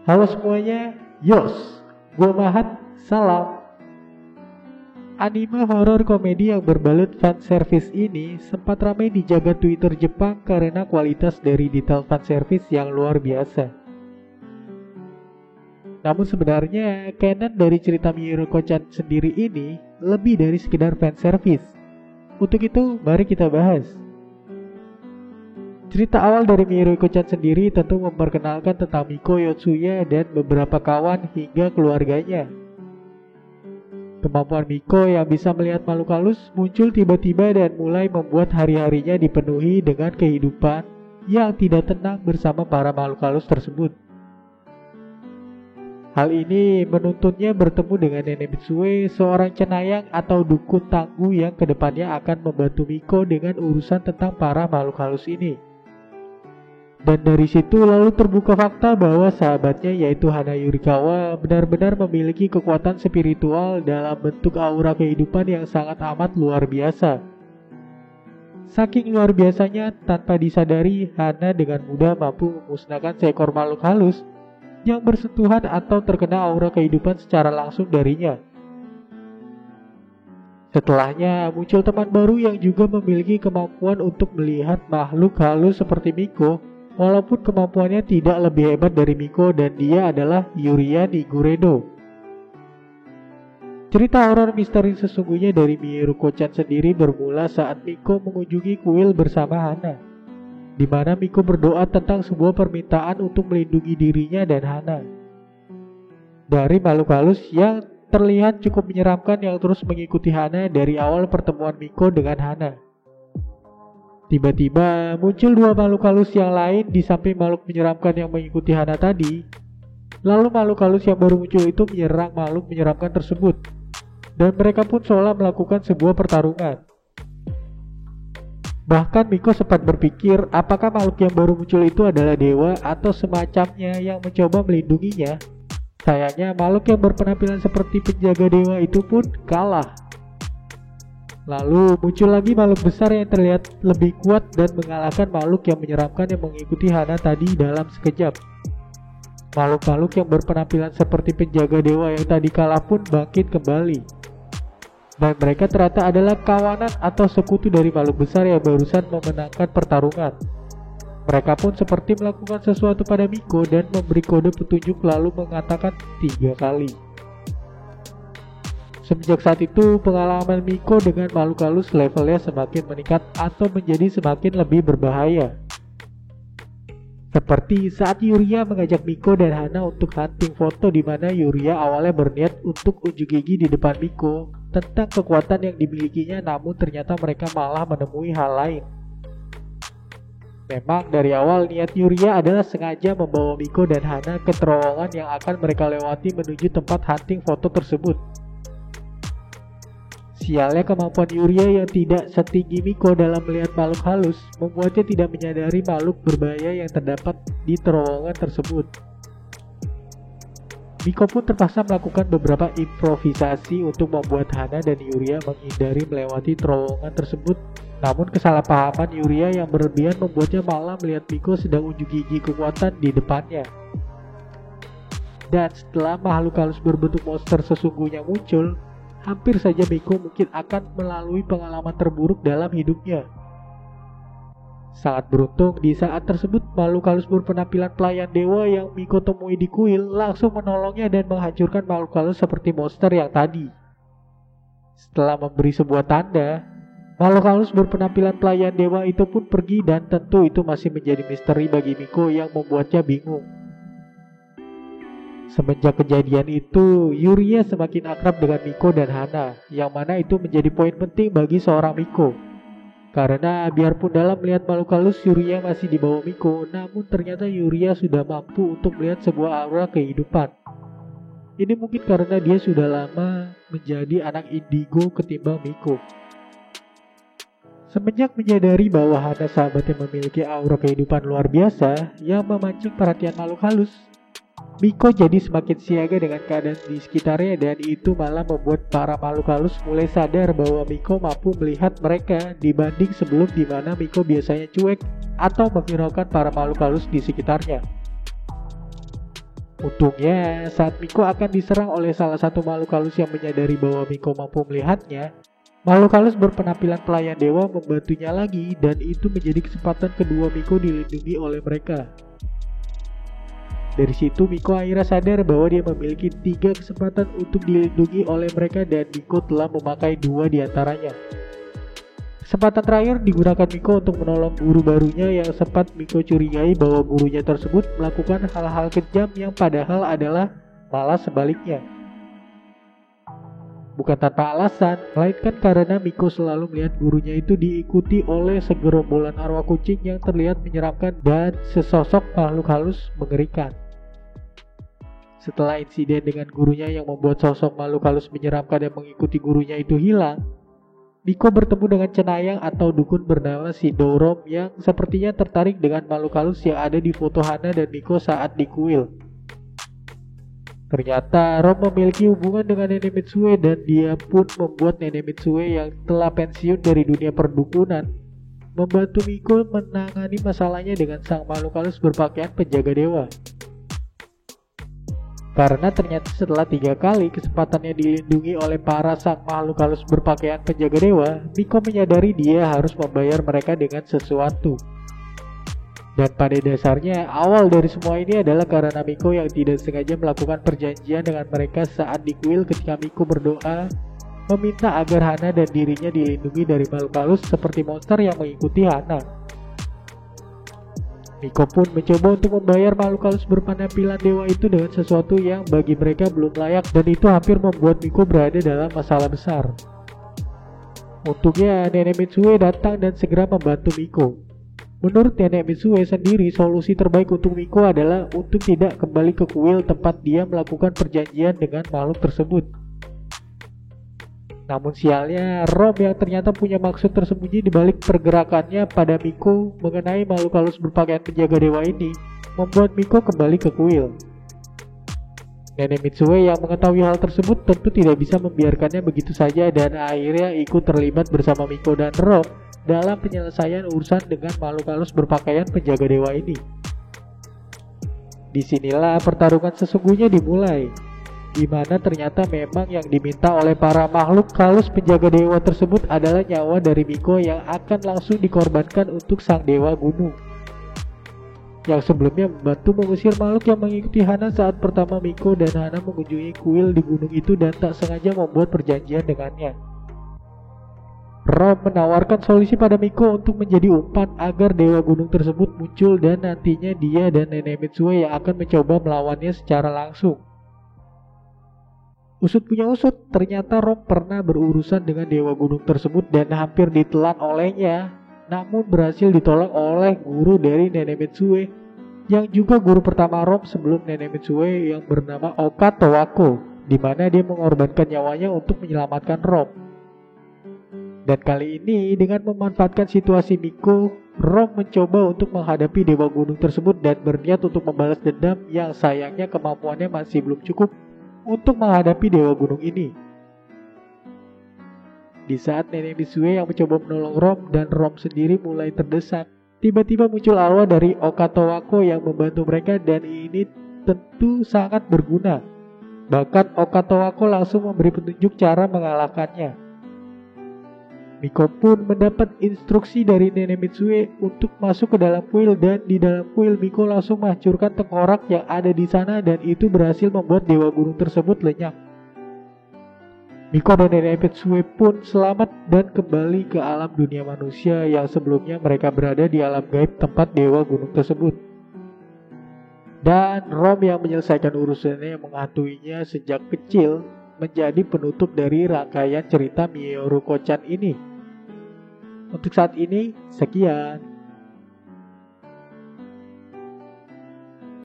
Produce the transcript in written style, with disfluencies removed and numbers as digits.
Halo semuanya, Yos, gua Mahat, salam. Anime horor komedi yang berbalut fanservice ini sempat ramai di jagat Twitter Jepang karena kualitas dari detail fanservice yang luar biasa. Namun sebenarnya canon dari cerita Miruko-chan sendiri ini lebih dari sekedar fanservice. Untuk itu, mari kita bahas. Cerita awal dari Miruko-chan sendiri tentu memperkenalkan tentang Miko Yotsuya dan beberapa kawan hingga keluarganya. Kemampuan Miko yang bisa melihat makhluk halus muncul tiba-tiba dan mulai membuat hari-harinya dipenuhi dengan kehidupan yang tidak tenang bersama para makhluk halus tersebut. Hal ini menuntunnya bertemu dengan Nenek Mitsue, seorang cenayang atau dukun tangguh yang kedepannya akan membantu Miko dengan urusan tentang para makhluk halus ini. Dan dari situ lalu terbuka fakta bahwa sahabatnya yaitu Hana Yurikawa benar-benar memiliki kekuatan spiritual dalam bentuk aura kehidupan yang sangat amat luar biasa. Saking luar biasanya, tanpa disadari Hana dengan mudah mampu memusnahkan seekor makhluk halus yang bersentuhan atau terkena aura kehidupan secara langsung darinya. Setelahnya muncul teman baru yang juga memiliki kemampuan untuk melihat makhluk halus seperti Miko. Walaupun kemampuannya tidak lebih hebat dari Miko dan dia adalah Yuria Niguredo. Cerita horor misteri sesungguhnya dari Miruko-chan sendiri bermula saat Miko mengunjungi kuil bersama Hana, di mana Miko berdoa tentang sebuah permintaan untuk melindungi dirinya dan Hana dari makhluk halus yang terlihat cukup menyeramkan yang terus mengikuti Hana dari awal pertemuan Miko dengan Hana. Tiba-tiba muncul dua makhluk halus yang lain di samping makhluk menyeramkan yang mengikuti Hana tadi. Lalu makhluk halus yang baru muncul itu menyerang makhluk menyeramkan tersebut, dan mereka pun seolah melakukan sebuah pertarungan. Bahkan Miko sempat berpikir apakah makhluk yang baru muncul itu adalah dewa atau semacamnya yang mencoba melindunginya. Sayangnya makhluk yang berpenampilan seperti penjaga dewa itu pun kalah. Lalu muncul lagi makhluk besar yang terlihat lebih kuat dan mengalahkan makhluk yang menyeramkan yang mengikuti Hana tadi dalam sekejap. Makhluk-makhluk yang berpenampilan seperti penjaga dewa yang tadi kalah pun bangkit kembali. Dan mereka ternyata adalah kawanan atau sekutu dari makhluk besar yang barusan memenangkan pertarungan. Mereka pun seperti melakukan sesuatu pada Miko dan memberi kode petunjuk lalu mengatakan 3 kali. Semenjak saat itu, pengalaman Miko dengan makhluk halus levelnya semakin meningkat atau menjadi semakin lebih berbahaya. Seperti saat Yuria mengajak Miko dan Hana untuk hunting foto di mana Yuria awalnya berniat untuk unjuk gigi di depan Miko tentang kekuatan yang dimilikinya, namun ternyata mereka malah menemui hal lain. Memang dari awal niat Yuria adalah sengaja membawa Miko dan Hana ke terowongan yang akan mereka lewati menuju tempat hunting foto tersebut. Sialnya kemampuan Yuria yang tidak setinggi Miko dalam melihat makhluk halus membuatnya tidak menyadari makhluk berbahaya yang terdapat di terowongan tersebut. Miko pun terpaksa melakukan beberapa improvisasi untuk membuat Hana dan Yuria menghindari melewati terowongan tersebut. Namun kesalahpahaman Yuria yang berlebihan membuatnya malah melihat Miko sedang unjuk gigi kekuatan di depannya. Dan setelah makhluk halus berbentuk monster sesungguhnya muncul, hampir saja Miko mungkin akan melalui pengalaman terburuk dalam hidupnya. Sangat beruntung di saat tersebut makhluk halus berpenampilan pelayan dewa yang Miko temui di kuil langsung menolongnya dan menghancurkan makhluk halus seperti monster yang tadi. Setelah memberi sebuah tanda, makhluk halus berpenampilan pelayan dewa itu pun pergi dan tentu itu masih menjadi misteri bagi Miko yang membuatnya bingung. Semenjak kejadian itu, Yuria semakin akrab dengan Miko dan Hana, yang mana itu menjadi poin penting bagi seorang Miko. Karena biarpun dalam melihat makhluk halus Yuria masih di bawah Miko, namun ternyata Yuria sudah mampu untuk melihat sebuah aura kehidupan. Ini mungkin karena dia sudah lama menjadi anak indigo ketimbang Miko. Semenjak menyadari bahwa Hana sahabatnya memiliki aura kehidupan luar biasa yang memancing perhatian makhluk halus, Miko jadi semakin siaga dengan keadaan di sekitarnya dan itu malah membuat para makhluk halus mulai sadar bahwa Miko mampu melihat mereka dibanding sebelum di mana Miko biasanya cuek atau menghiraukan para makhluk halus di sekitarnya. Untungnya, saat Miko akan diserang oleh salah satu makhluk halus yang menyadari bahwa Miko mampu melihatnya, makhluk halus berpenampilan pelayan dewa membantunya lagi dan itu menjadi kesempatan kedua Miko dilindungi oleh mereka. Dari situ Miko akhirnya sadar bahwa dia memiliki 3 kesempatan untuk dilindungi oleh mereka dan Miko telah memakai 2 diantaranya. Kesempatan terakhir digunakan Miko untuk menolong guru barunya yang sempat Miko curigai bahwa gurunya tersebut melakukan hal-hal kejam yang padahal adalah malah sebaliknya. Bukan tanpa alasan, melainkan karena Miko selalu melihat gurunya itu diikuti oleh segerombolan arwah kucing yang terlihat menyeramkan dan sesosok makhluk halus mengerikan. Setelah insiden dengan gurunya yang membuat sosok makhluk halus menyeramkan dan mengikuti gurunya itu hilang, Miko bertemu dengan cenayang atau dukun bernama Sidorom yang sepertinya tertarik dengan makhluk halus yang ada di foto Hana dan Miko saat di kuil. Ternyata Rom memiliki hubungan dengan Nenek Mitsue dan dia pun membuat Nenek Mitsue yang telah pensiun dari dunia perdukunan membantu Miko menangani masalahnya dengan sang makhluk halus berpakaian penjaga dewa. Karena ternyata setelah 3 kali kesempatannya dilindungi oleh para sang makhluk halus berpakaian penjaga dewa, Miko menyadari dia harus membayar mereka dengan sesuatu. Dan pada dasarnya, awal dari semua ini adalah karena Miko yang tidak sengaja melakukan perjanjian dengan mereka saat di kuil ketika Miko berdoa meminta agar Hana dan dirinya dilindungi dari makhluk halus seperti monster yang mengikuti Hana. Miko pun mencoba untuk membayar makhluk halus berpenampilan dewa itu dengan sesuatu yang bagi mereka belum layak dan itu hampir membuat Miko berada dalam masalah besar. Untungnya Nenek Mitsue datang dan segera membantu Miko. Menurut Nenek Mitsue sendiri, solusi terbaik untuk Miko adalah untuk tidak kembali ke kuil tempat dia melakukan perjanjian dengan makhluk tersebut. Namun sialnya, Rom yang ternyata punya maksud tersembunyi di balik pergerakannya pada Miko mengenai makhluk halus berpakaian penjaga dewa ini, membuat Miko kembali ke kuil. Nenek Mitsue yang mengetahui hal tersebut tentu tidak bisa membiarkannya begitu saja dan akhirnya ikut terlibat bersama Miko dan Rom dalam penyelesaian urusan dengan makhluk halus berpakaian penjaga dewa ini. Disinilah pertarungan sesungguhnya dimulai, di mana ternyata memang yang diminta oleh para makhluk halus penjaga dewa tersebut adalah nyawa dari Miko yang akan langsung dikorbankan untuk sang dewa gunung, yang sebelumnya membantu mengusir makhluk yang mengikuti Hana saat pertama Miko dan Hana mengunjungi kuil di gunung itu dan tak sengaja membuat perjanjian dengannya. Rom menawarkan solusi pada Miko untuk menjadi umpan agar dewa gunung tersebut muncul dan nantinya dia dan Nenek Mitsue yang akan mencoba melawannya secara langsung. Usut punya usut, ternyata Rom pernah berurusan dengan dewa gunung tersebut dan hampir ditelan olehnya, namun berhasil ditolong oleh guru dari Nenek Mitsue, yang juga guru pertama Rom sebelum Nenek Mitsue yang bernama Oka Towako, di mana dia mengorbankan nyawanya untuk menyelamatkan Rom. Dan kali ini dengan memanfaatkan situasi Miko, Rom mencoba untuk menghadapi dewa gunung tersebut dan berniat untuk membalas dendam yang sayangnya kemampuannya masih belum cukup untuk menghadapi dewa gunung ini. Di saat Nenek Mitsue yang mencoba menolong Rom dan Rom sendiri mulai terdesak, tiba-tiba muncul arwah dari Oka Towako yang membantu mereka dan ini tentu sangat berguna. Bahkan Oka Towako langsung memberi petunjuk cara mengalahkannya. Miko pun mendapat instruksi dari Nenek Mitsue untuk masuk ke dalam kuil dan di dalam kuil Miko langsung menghancurkan tengkorak yang ada di sana dan itu berhasil membuat dewa gunung tersebut lenyap. Miko dan Nenek Mitsue pun selamat dan kembali ke alam dunia manusia yang sebelumnya mereka berada di alam gaib tempat dewa gunung tersebut. Dan Rom yang menyelesaikan urusannya yang menghantuinya sejak kecil menjadi penutup dari rangkaian cerita Miyoro Kochan ini. Untuk saat ini, sekian.